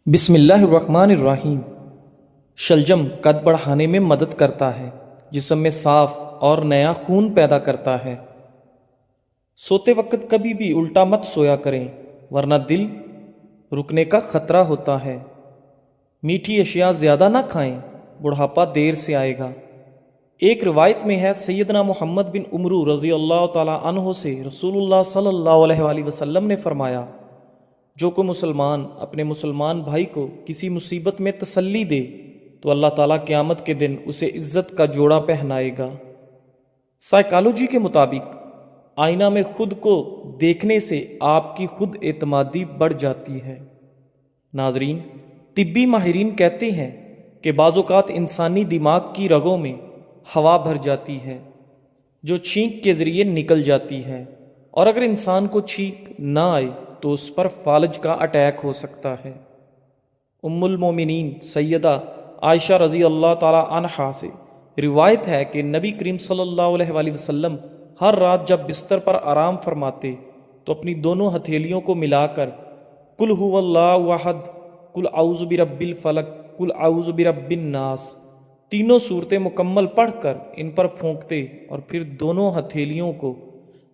بسم اللہ الرحمن الرحیم۔ شلجم قد بڑھانے میں مدد کرتا ہے، جسم میں صاف اور نیا خون پیدا کرتا ہے۔ سوتے وقت کبھی بھی الٹا مت سویا کریں، ورنہ دل رکنے کا خطرہ ہوتا ہے۔ میٹھی اشیاء زیادہ نہ کھائیں، بڑھاپا دیر سے آئے گا۔ ایک روایت میں ہے، سیدنا محمد بن عمرو رضی اللہ تعالی عنہ سے رسول اللہ صلی اللہ علیہ وآلہ وسلم نے فرمایا، جو کوئی مسلمان اپنے مسلمان بھائی کو کسی مصیبت میں تسلی دے تو اللہ تعالیٰ قیامت کے دن اسے عزت کا جوڑا پہنائے گا۔ سائیکالوجی کے مطابق آئینہ میں خود کو دیکھنے سے آپ کی خود اعتمادی بڑھ جاتی ہے۔ ناظرین، طبی ماہرین کہتے ہیں کہ بعض اوقات انسانی دماغ کی رگوں میں ہوا بھر جاتی ہے جو چھینک کے ذریعے نکل جاتی ہے، اور اگر انسان کو چھینک نہ آئے تو اس پر فالج کا اٹیک ہو سکتا ہے۔ ام المومنین سیدہ عائشہ رضی اللہ تعالی عنہا سے روایت ہے کہ نبی کریم صلی اللہ علیہ وآلہ وسلم ہر رات جب بستر پر آرام فرماتے تو اپنی دونوں ہتھیلیوں کو ملا کر قل هو اللہ احد، قل اعوذ برب الفلق، قل اعوذ برب الناس تینوں صورتیں مکمل پڑھ کر ان پر پھونکتے اور پھر دونوں ہتھیلیوں کو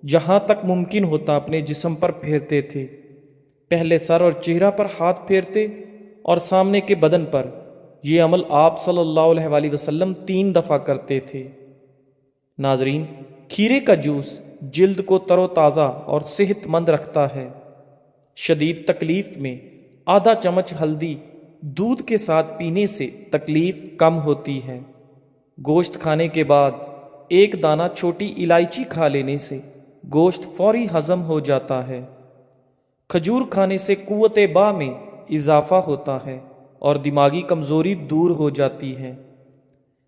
جہاں تک ممکن ہوتا اپنے جسم پر پھیرتے تھے۔ پہلے سر اور چہرہ پر ہاتھ پھیرتے اور سامنے کے بدن پر۔ یہ عمل آپ صلی اللہ علیہ وآلہ وسلم 3 دفعہ کرتے تھے۔ ناظرین، کھیرے کا جوس جلد کو تر و تازہ اور صحت مند رکھتا ہے۔ شدید تکلیف میں آدھا چمچ ہلدی دودھ کے ساتھ پینے سے تکلیف کم ہوتی ہے۔ گوشت کھانے کے بعد 1 دانہ چھوٹی الائچی کھا لینے سے گوشت فوری ہضم ہو جاتا ہے۔ کھجور کھانے سے قوت باء میں اضافہ ہوتا ہے اور دماغی کمزوری دور ہو جاتی ہے۔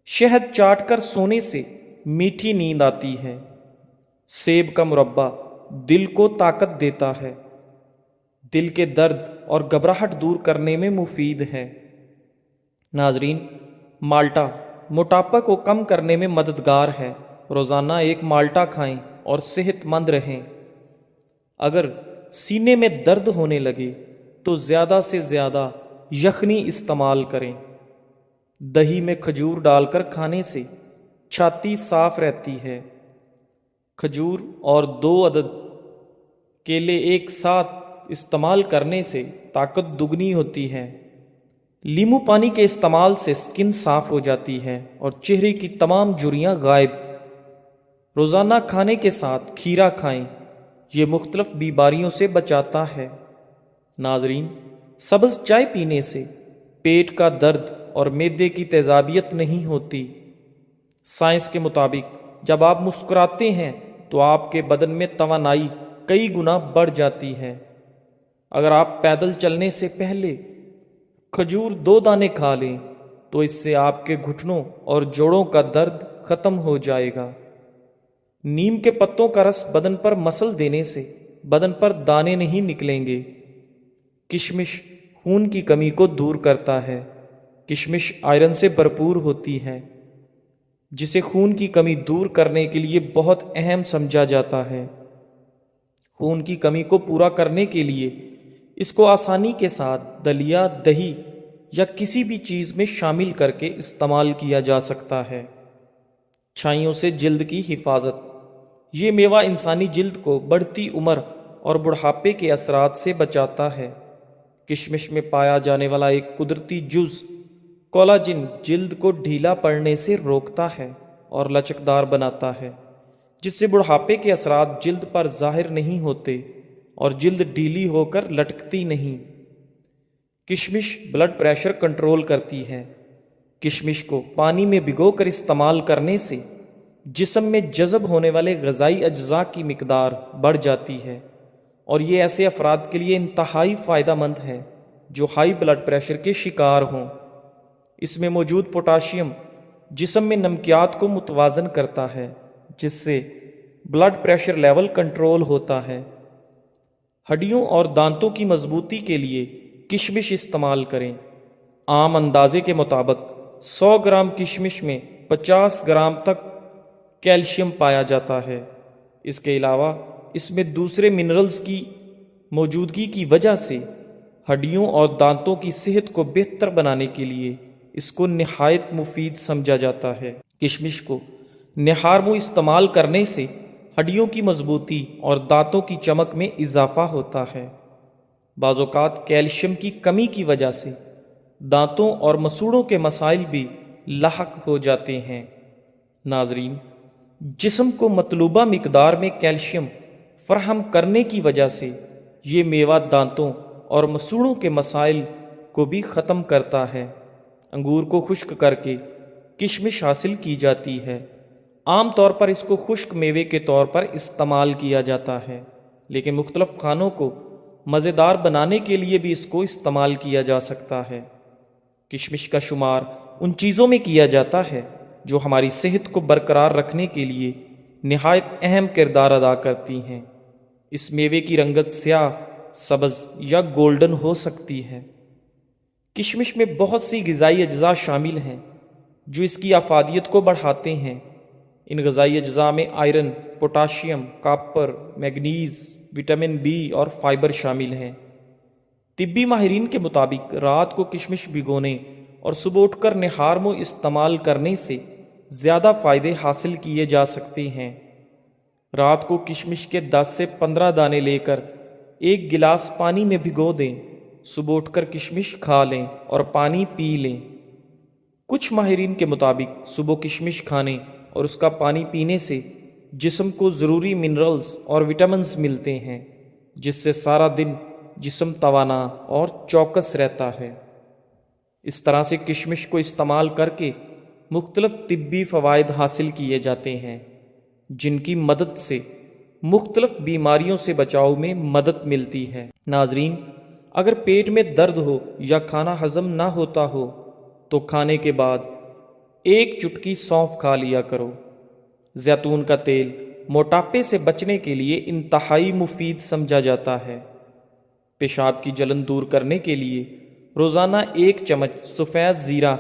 شہد چاٹ کر سونے سے میٹھی نیند آتی ہے۔ سیب کا مربہ دل کو طاقت دیتا ہے۔ دل کے درد اور گھبراہٹ دور کرنے میں مفید ہے۔ ناظرین، مالٹا موٹاپا کو کم کرنے میں مددگار ہے۔ روزانہ 1 مالٹا کھائیں اور صحت مند رہیں۔ اگر سینے میں درد ہونے لگے تو زیادہ سے زیادہ یخنی استعمال کریں۔ دہی میں کھجور ڈال کر کھانے سے چھاتی صاف رہتی ہے۔ کھجور اور 2 عدد کیلے ایک ساتھ استعمال کرنے سے طاقت دگنی ہوتی ہے۔ لیمو پانی کے استعمال سے سکن صاف ہو جاتی ہے اور چہرے کی تمام جھریاں غائب۔ روزانہ کھانے کے ساتھ کھیرا کھائیں، یہ مختلف بیماریوں سے بچاتا ہے۔ ناظرین، سبز چائے پینے سے پیٹ کا درد اور معدے کی تیزابیت نہیں ہوتی۔ سائنس کے مطابق جب آپ مسکراتے ہیں تو آپ کے بدن میں توانائی کئی گنا بڑھ جاتی ہے۔ اگر آپ پیدل چلنے سے پہلے کھجور 2 دانے کھا لیں تو اس سے آپ کے گھٹنوں اور جوڑوں کا درد ختم ہو جائے گا۔ نیم کے پتوں کا رس بدن پر مسل دینے سے بدن پر دانے نہیں نکلیں گے۔ کشمش خون کی کمی کو دور کرتا ہے۔ کشمش آئرن سے بھرپور ہوتی ہے، جسے خون کی کمی دور کرنے کے لیے بہت اہم سمجھا جاتا ہے۔ خون کی کمی کو پورا کرنے کے لیے اس کو آسانی کے ساتھ دلیا، دہی یا کسی بھی چیز میں شامل کر کے استعمال کیا جا سکتا ہے۔ چھائیوں سے جلد کی حفاظت۔ یہ میوہ انسانی جلد کو بڑھتی عمر اور بڑھاپے کے اثرات سے بچاتا ہے۔ کشمش میں پایا جانے والا ایک قدرتی جز کولاجن جلد کو ڈھیلا پڑنے سے روکتا ہے اور لچکدار بناتا ہے، جس سے بڑھاپے کے اثرات جلد پر ظاہر نہیں ہوتے اور جلد ڈھیلی ہو کر لٹکتی نہیں۔ کشمش بلڈ پریشر کنٹرول کرتی ہے۔ کشمش کو پانی میں بھگو کر استعمال کرنے سے جسم میں جذب ہونے والے غذائی اجزاء کی مقدار بڑھ جاتی ہے، اور یہ ایسے افراد کے لیے انتہائی فائدہ مند ہے جو ہائی بلڈ پریشر کے شکار ہوں۔ اس میں موجود پوٹاشیم جسم میں نمکیات کو متوازن کرتا ہے، جس سے بلڈ پریشر لیول کنٹرول ہوتا ہے۔ ہڈیوں اور دانتوں کی مضبوطی کے لیے کشمش استعمال کریں۔ عام اندازے کے مطابق 100 گرام کشمش میں 50 گرام تک کیلشیم پایا جاتا ہے۔ اس کے علاوہ اس میں دوسرے منرلز کی موجودگی کی وجہ سے ہڈیوں اور دانتوں کی صحت کو بہتر بنانے کے لیے اس کو نہایت مفید سمجھا جاتا ہے۔ کشمش کو نہار منہ استعمال کرنے سے ہڈیوں کی مضبوطی اور دانتوں کی چمک میں اضافہ ہوتا ہے۔ بعض اوقات کیلشیم کی کمی کی وجہ سے دانتوں اور مسوڑوں کے مسائل بھی لاحق ہو جاتے ہیں۔ ناظرین، جسم کو مطلوبہ مقدار میں کیلشیم فراہم کرنے کی وجہ سے یہ میوہ دانتوں اور مسوڑوں کے مسائل کو بھی ختم کرتا ہے۔ انگور کو خشک کر کے کشمش حاصل کی جاتی ہے۔ عام طور پر اس کو خشک میوے کے طور پر استعمال کیا جاتا ہے، لیکن مختلف کھانوں کو مزیدار بنانے کے لیے بھی اس کو استعمال کیا جا سکتا ہے۔ کشمش کا شمار ان چیزوں میں کیا جاتا ہے جو ہماری صحت کو برقرار رکھنے کے لیے نہایت اہم کردار ادا کرتی ہیں۔ اس میوے کی رنگت سیاہ، سبز یا گولڈن ہو سکتی ہے۔ کشمش میں بہت سی غذائی اجزاء شامل ہیں جو اس کی افادیت کو بڑھاتے ہیں۔ ان غذائی اجزاء میں iron, potassium, copper, manganese, vitamin B اور فائبر شامل ہیں۔ طبی ماہرین کے مطابق رات کو کشمش بھگونے اور صبح اٹھ کر نہار منہ استعمال کرنے سے زیادہ فائدے حاصل کیے جا سکتے ہیں۔ رات کو کشمش کے 10 سے 15 دانے لے کر ایک گلاس پانی میں بھگو دیں، صبح اٹھ کر کشمش کھا لیں اور پانی پی لیں۔ کچھ ماہرین کے مطابق صبح کشمش کھانے اور اس کا پانی پینے سے جسم کو ضروری منرلز اور وٹامنز ملتے ہیں، جس سے سارا دن جسم توانا اور چوکس رہتا ہے۔ اس طرح سے کشمش کو استعمال کر کے مختلف طبی فوائد حاصل کیے جاتے ہیں، جن کی مدد سے مختلف بیماریوں سے بچاؤ میں مدد ملتی ہے۔ ناظرین، اگر پیٹ میں درد ہو یا کھانا ہضم نہ ہوتا ہو تو کھانے کے بعد ایک چٹکی سونف کھا لیا کرو۔ زیتون کا تیل موٹاپے سے بچنے کے لیے انتہائی مفید سمجھا جاتا ہے۔ پیشاب کی جلن دور کرنے کے لیے روزانہ 1 چمچ سفید زیرہ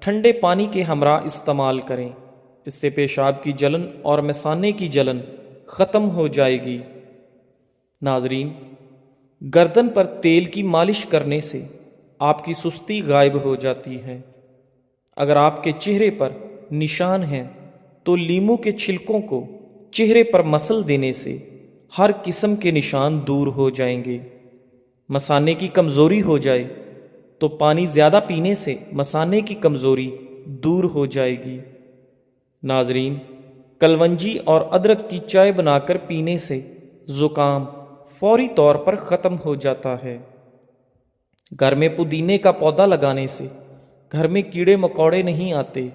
ٹھنڈے پانی کے ہمراہ استعمال کریں۔ اس سے پیشاب کی جلن اور مثانے کی جلن ختم ہو جائے گی۔ ناظرین، گردن پر تیل کی مالش کرنے سے آپ کی سستی غائب ہو جاتی ہے۔ اگر آپ کے چہرے پر نشان ہیں تو لیموں کے چھلکوں کو چہرے پر مسل دینے سے ہر قسم کے نشان دور ہو جائیں گے۔ مثانے کی کمزوری ہو جائے تو پانی زیادہ پینے سے مثانے کی کمزوری دور ہو جائے گی۔ ناظرین، کلونجی اور ادرک کی چائے بنا کر پینے سے زکام فوری طور پر ختم ہو جاتا ہے۔ گھر میں پودینے کا پودا لگانے سے گھر میں کیڑے مکوڑے نہیں آتے۔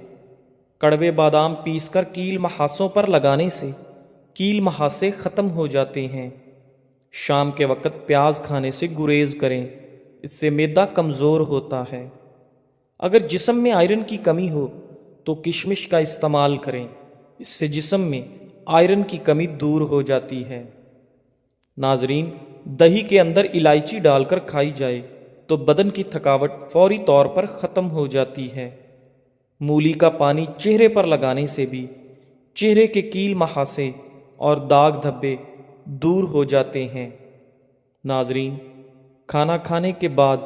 کڑوے بادام پیس کر کیل محاسوں پر لگانے سے کیل محاسے ختم ہو جاتے ہیں۔ شام کے وقت پیاز کھانے سے گریز کریں، اس سے معدہ کمزور ہوتا ہے۔ اگر جسم میں آئرن کی کمی ہو تو کشمش کا استعمال کریں، اس سے جسم میں آئرن کی کمی دور ہو جاتی ہے۔ ناظرین، دہی کے اندر الائچی ڈال کر کھائی جائے تو بدن کی تھکاوٹ فوری طور پر ختم ہو جاتی ہے۔ مولی کا پانی چہرے پر لگانے سے بھی چہرے کے کیل محاسے اور داغ دھبے دور ہو جاتے ہیں۔ ناظرین، کھانا کھانے کے بعد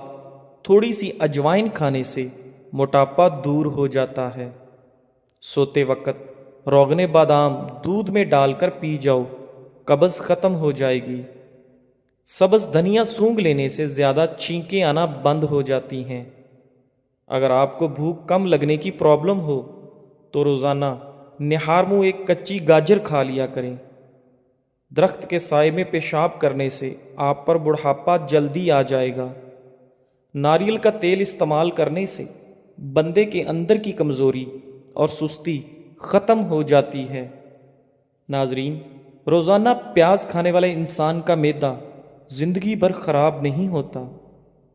تھوڑی سی اجوائن کھانے سے موٹاپا دور ہو جاتا ہے۔ سوتے وقت روغن بادام دودھ میں ڈال کر پی جاؤ، قبض ختم ہو جائے گی۔ سبز دھنیا سونگھ لینے سے زیادہ چھینکیں آنا بند ہو جاتی ہیں۔ اگر آپ کو بھوک کم لگنے کی پرابلم ہو تو روزانہ نہار منہ ایک کچی گاجر کھا لیا کریں۔ درخت کے سائے میں پیشاب کرنے سے آپ پر بڑھاپا جلدی آ جائے گا۔ ناریل کا تیل استعمال کرنے سے بندے کے اندر کی کمزوری اور سستی ختم ہو جاتی ہے۔ ناظرین، روزانہ پیاز کھانے والے انسان کا معدہ زندگی بھر خراب نہیں ہوتا۔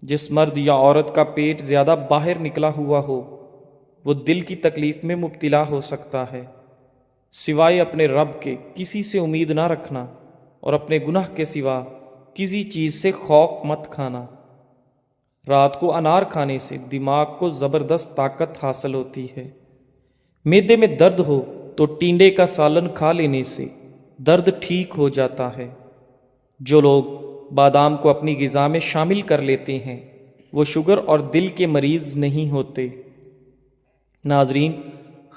جس مرد یا عورت کا پیٹ زیادہ باہر نکلا ہوا ہو وہ دل کی تکلیف میں مبتلا ہو سکتا ہے۔ سوائے اپنے رب کے کسی سے امید نہ رکھنا اور اپنے گناہ کے سوا کسی چیز سے خوف مت کھانا۔ رات کو انار کھانے سے دماغ کو زبردست طاقت حاصل ہوتی ہے۔ معدے میں درد ہو تو ٹینڈے کا سالن کھا لینے سے درد ٹھیک ہو جاتا ہے۔ جو لوگ بادام کو اپنی غذا میں شامل کر لیتے ہیں وہ شوگر اور دل کے مریض نہیں ہوتے۔ ناظرین،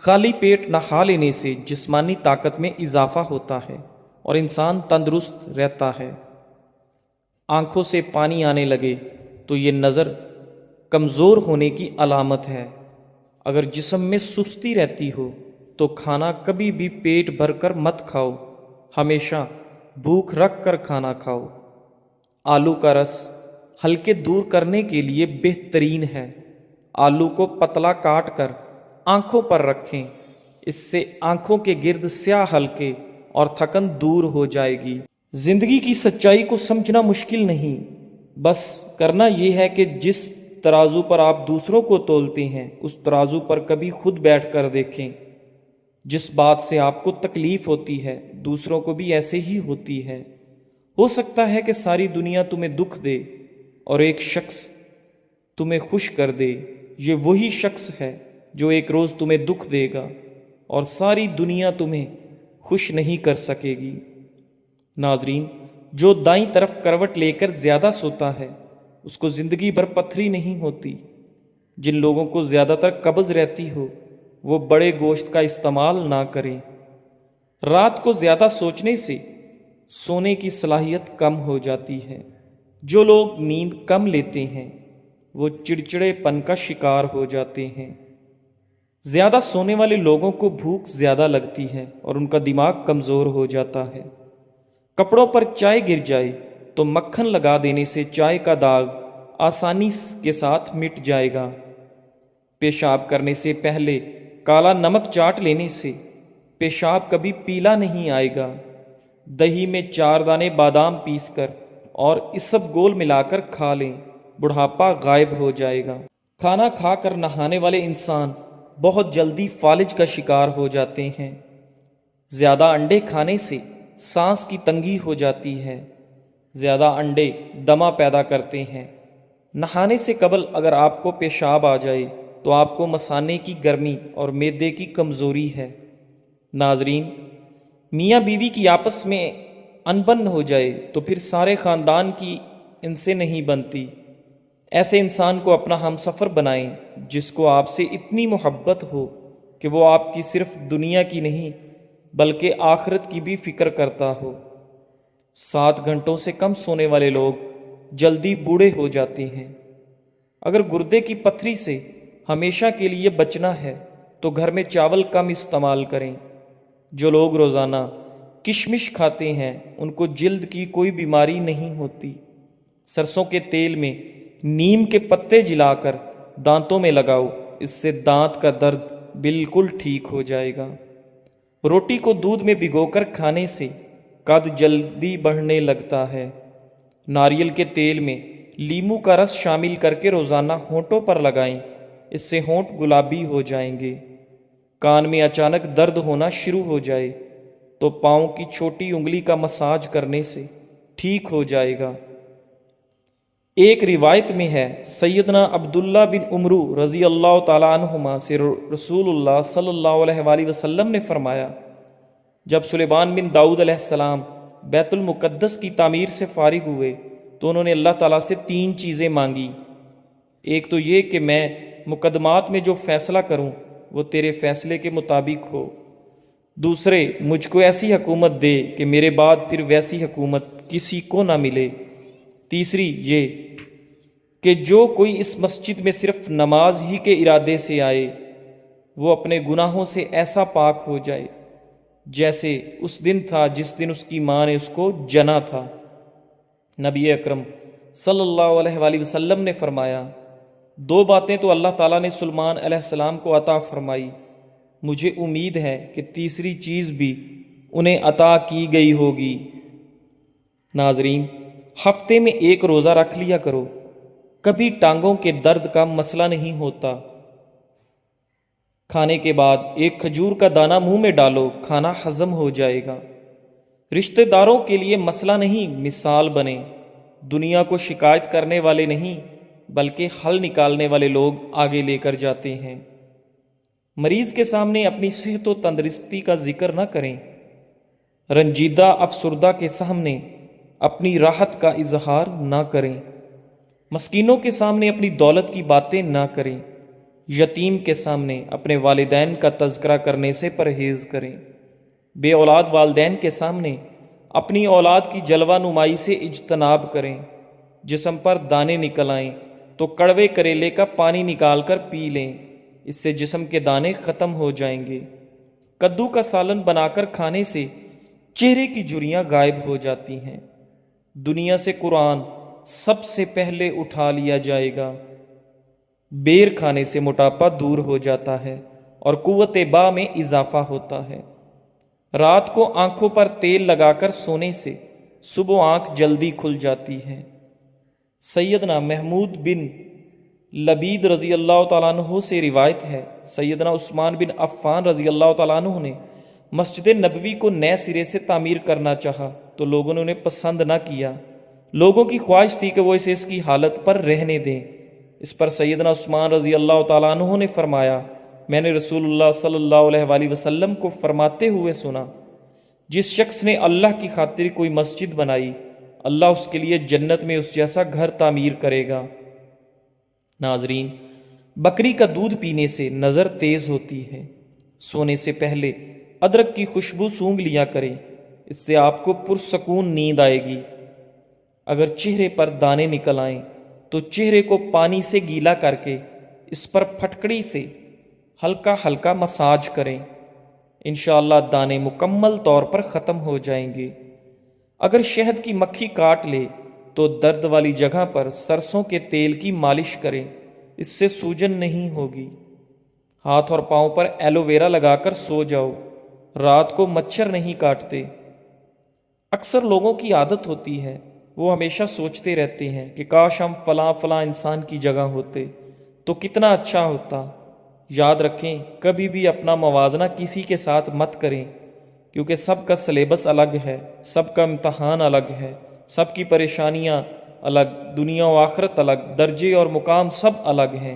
خالی پیٹ نہا لینے سے جسمانی طاقت میں اضافہ ہوتا ہے اور انسان تندرست رہتا ہے۔ آنکھوں سے پانی آنے لگے تو یہ نظر کمزور ہونے کی علامت ہے۔ اگر جسم میں سستی رہتی ہو تو کھانا کبھی بھی پیٹ بھر کر مت کھاؤ، ہمیشہ بھوک رکھ کر کھانا کھاؤ۔ آلو کا رس ہلکے دور کرنے کے لیے بہترین ہے۔ آلو کو پتلا کاٹ کر آنکھوں پر رکھیں، اس سے آنکھوں کے گرد سیاہ ہلکے اور تھکن دور ہو جائے گی۔ زندگی کی سچائی کو سمجھنا مشکل نہیں، بس کرنا یہ ہے کہ جس ترازو پر آپ دوسروں کو تولتے ہیں اس ترازو پر کبھی خود بیٹھ کر دیکھیں۔ جس بات سے آپ کو تکلیف ہوتی ہے دوسروں کو بھی ایسے ہی ہوتی ہے۔ ہو سکتا ہے کہ ساری دنیا تمہیں دکھ دے اور ایک شخص تمہیں خوش کر دے، یہ وہی شخص ہے جو ایک روز تمہیں دکھ دے گا اور ساری دنیا تمہیں خوش نہیں کر سکے گی۔ ناظرین، جو دائیں طرف کروٹ لے کر زیادہ سوتا ہے اس کو زندگی بھر پتھری نہیں ہوتی۔ جن لوگوں کو زیادہ تر قبض رہتی ہو وہ بڑے گوشت کا استعمال نہ کریں۔ رات کو زیادہ سوچنے سے سونے کی صلاحیت کم ہو جاتی ہے۔ جو لوگ نیند کم لیتے ہیں وہ چڑچڑے پن کا شکار ہو جاتے ہیں۔ زیادہ سونے والے لوگوں کو بھوک زیادہ لگتی ہے اور ان کا دماغ کمزور ہو جاتا ہے۔ کپڑوں پر چائے گر جائے تو مکھن لگا دینے سے چائے کا داغ آسانی کے ساتھ مٹ جائے گا۔ پیشاب کرنے سے پہلے کالا نمک چاٹ لینے سے پیشاب کبھی پیلا نہیں آئے گا۔ دہی میں 4 دانے بادام پیس کر اور اسب گول ملا کر کھا لیں، بڑھاپا غائب ہو جائے گا۔ کھانا کھا کر نہانے والے انسان بہت جلدی فالج کا شکار ہو جاتے ہیں۔ زیادہ انڈے کھانے سے سانس کی تنگی ہو جاتی ہے۔ زیادہ انڈے دمہ پیدا کرتے ہیں۔ نہانے سے قبل اگر آپ کو پیشاب آ جائے تو آپ کو مثانے کی گرمی اور معدے کی کمزوری ہے۔ ناظرین، میاں بیوی کی آپس میں انبن ہو جائے تو پھر سارے خاندان کی ان سے نہیں بنتی۔ ایسے انسان کو اپنا ہم سفر بنائیں جس کو آپ سے اتنی محبت ہو کہ وہ آپ کی صرف دنیا کی نہیں بلکہ آخرت کی بھی فکر کرتا ہو۔ 7 گھنٹوں سے کم سونے والے لوگ جلدی بوڑھے ہو جاتے ہیں۔ اگر گردے کی پتھری سے ہمیشہ کے لیے بچنا ہے تو گھر میں چاول کم استعمال کریں۔ جو لوگ روزانہ کشمش کھاتے ہیں ان کو جلد کی کوئی بیماری نہیں ہوتی۔ سرسوں کے تیل میں نیم کے پتے جلا کر دانتوں میں لگاؤ، اس سے دانت کا درد بالکل ٹھیک ہو جائے گا۔ روٹی کو دودھ میں بھگو کر کھانے سے قد جلدی بڑھنے لگتا ہے۔ ناریل کے تیل میں لیموں کا رس شامل کر کے روزانہ ہونٹوں پر لگائیں، اس سے ہونٹ گلابی ہو جائیں گے۔ کان میں اچانک درد ہونا شروع ہو جائے تو پاؤں کی چھوٹی انگلی کا مساج کرنے سے ٹھیک ہو جائے گا۔ ایک روایت میں ہے سیدنا عبداللہ بن عمرو رضی اللہ تعالیٰ عنہما سے رسول اللہ صلی اللہ علیہ وآلہ وسلم نے فرمایا، جب سلیمان بن داؤد علیہ السلام بیت المقدس کی تعمیر سے فارغ ہوئے تو انہوں نے اللہ تعالیٰ سے 3 چیزیں مانگی۔ ایک تو یہ کہ میں مقدمات میں جو فیصلہ کروں وہ تیرے فیصلے کے مطابق ہو۔ دوسرے، مجھ کو ایسی حکومت دے کہ میرے بعد پھر ویسی حکومت کسی کو نہ ملے۔ تیسری یہ کہ جو کوئی اس مسجد میں صرف نماز ہی کے ارادے سے آئے وہ اپنے گناہوں سے ایسا پاک ہو جائے جیسے اس دن تھا جس دن اس کی ماں نے اس کو جنا تھا۔ نبی اکرم صلی اللہ علیہ وآلہ وسلم نے فرمایا، 2 باتیں تو اللہ تعالیٰ نے سلیمان علیہ السلام کو عطا فرمائی، مجھے امید ہے کہ تیسری چیز بھی انہیں عطا کی گئی ہوگی۔ ناظرین، ہفتے میں 1 روزہ رکھ لیا کرو، کبھی ٹانگوں کے درد کا مسئلہ نہیں ہوتا۔ کھانے کے بعد 1 کھجور کا دانہ منہ میں ڈالو، کھانا ہضم ہو جائے گا۔ رشتہ داروں کے لیے مسئلہ نہیں، مثال بنے۔ دنیا کو شکایت کرنے والے نہیں بلکہ حل نکالنے والے لوگ آگے لے کر جاتے ہیں۔ مریض کے سامنے اپنی صحت و تندرستی کا ذکر نہ کریں۔ رنجیدہ افسردہ کے سامنے اپنی راحت کا اظہار نہ کریں، مسکینوں کے سامنے اپنی دولت کی باتیں نہ کریں، یتیم کے سامنے اپنے والدین کا تذکرہ کرنے سے پرہیز کریں، بے اولاد والدین کے سامنے اپنی اولاد کی جلوہ نمائی سے اجتناب کریں، جسم پر دانے نکل آئیں تو کڑوے کریلے کا پانی نکال کر پی لیں، اس سے جسم کے دانے ختم ہو جائیں گے۔ کدو کا سالن بنا کر کھانے سے چہرے کی جھریاں غائب ہو جاتی ہیں۔ دنیا سے قرآن سب سے پہلے اٹھا لیا جائے گا۔ بیر کھانے سے موٹاپا دور ہو جاتا ہے اور قوت با میں اضافہ ہوتا ہے۔ رات کو آنکھوں پر تیل لگا کر سونے سے صبح آنکھ جلدی کھل جاتی ہے۔ سیدنا محمود بن لبید رضی اللہ تعالیٰ عنہ سے روایت ہے، سیدنا عثمان بن عفان رضی اللہ تعالیٰ عنہ نے مسجد نبوی کو نئے سرے سے تعمیر کرنا چاہا تو لوگوں نے انہیں پسند نہ کیا۔ لوگوں کی خواہش تھی کہ وہ اسے اس کی حالت پر رہنے دیں۔ اس پر سیدنا عثمان رضی اللہ تعالیٰ عنہ نے فرمایا، میں نے رسول اللہ صلی اللہ علیہ وآلہ وسلم کو فرماتے ہوئے سنا، جس شخص نے اللہ کی خاطر کوئی مسجد بنائی، اللہ اس کے لیے جنت میں اس جیسا گھر تعمیر کرے گا۔ ناظرین، بکری کا دودھ پینے سے نظر تیز ہوتی ہے۔ سونے سے پہلے ادرک کی خوشبو سونگھ لیا کریں، اس سے آپ کو پرسکون نیند آئے گی۔ اگر چہرے پر دانے نکل آئیں تو چہرے کو پانی سے گیلا کر کے اس پر پھٹکڑی سے ہلکا ہلکا مساج کریں، انشاءاللہ دانے مکمل طور پر ختم ہو جائیں گے۔ اگر شہد کی مکھی کاٹ لے تو درد والی جگہ پر سرسوں کے تیل کی مالش کریں، اس سے سوجن نہیں ہوگی۔ ہاتھ اور پاؤں پر ایلو ویرا لگا کر سو جاؤ، رات کو مچھر نہیں کاٹتے۔ اکثر لوگوں کی عادت ہوتی ہے، وہ ہمیشہ سوچتے رہتے ہیں کہ کاش ہم فلاں فلاں انسان کی جگہ ہوتے تو کتنا اچھا ہوتا۔ یاد رکھیں، کبھی بھی اپنا موازنہ کسی کے ساتھ مت کریں، کیونکہ سب کا سلیبس الگ ہے، سب کا امتحان الگ ہے، سب کی پریشانیاں الگ، دنیا و آخرت الگ، درجے اور مقام سب الگ ہیں۔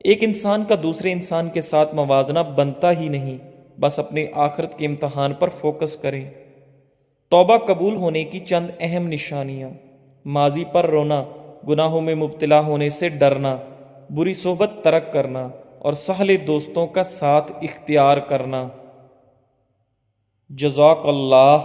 ایک انسان کا دوسرے انسان کے ساتھ موازنہ بنتا ہی نہیں، بس اپنے آخرت کے امتحان پر فوکس کریں۔ توبہ قبول ہونے کی چند اہم نشانیاں: ماضی پر رونا، گناہوں میں مبتلا ہونے سے ڈرنا، بری صحبت ترک کرنا اور صالح دوستوں کا ساتھ اختیار کرنا۔ جزاک اللہ۔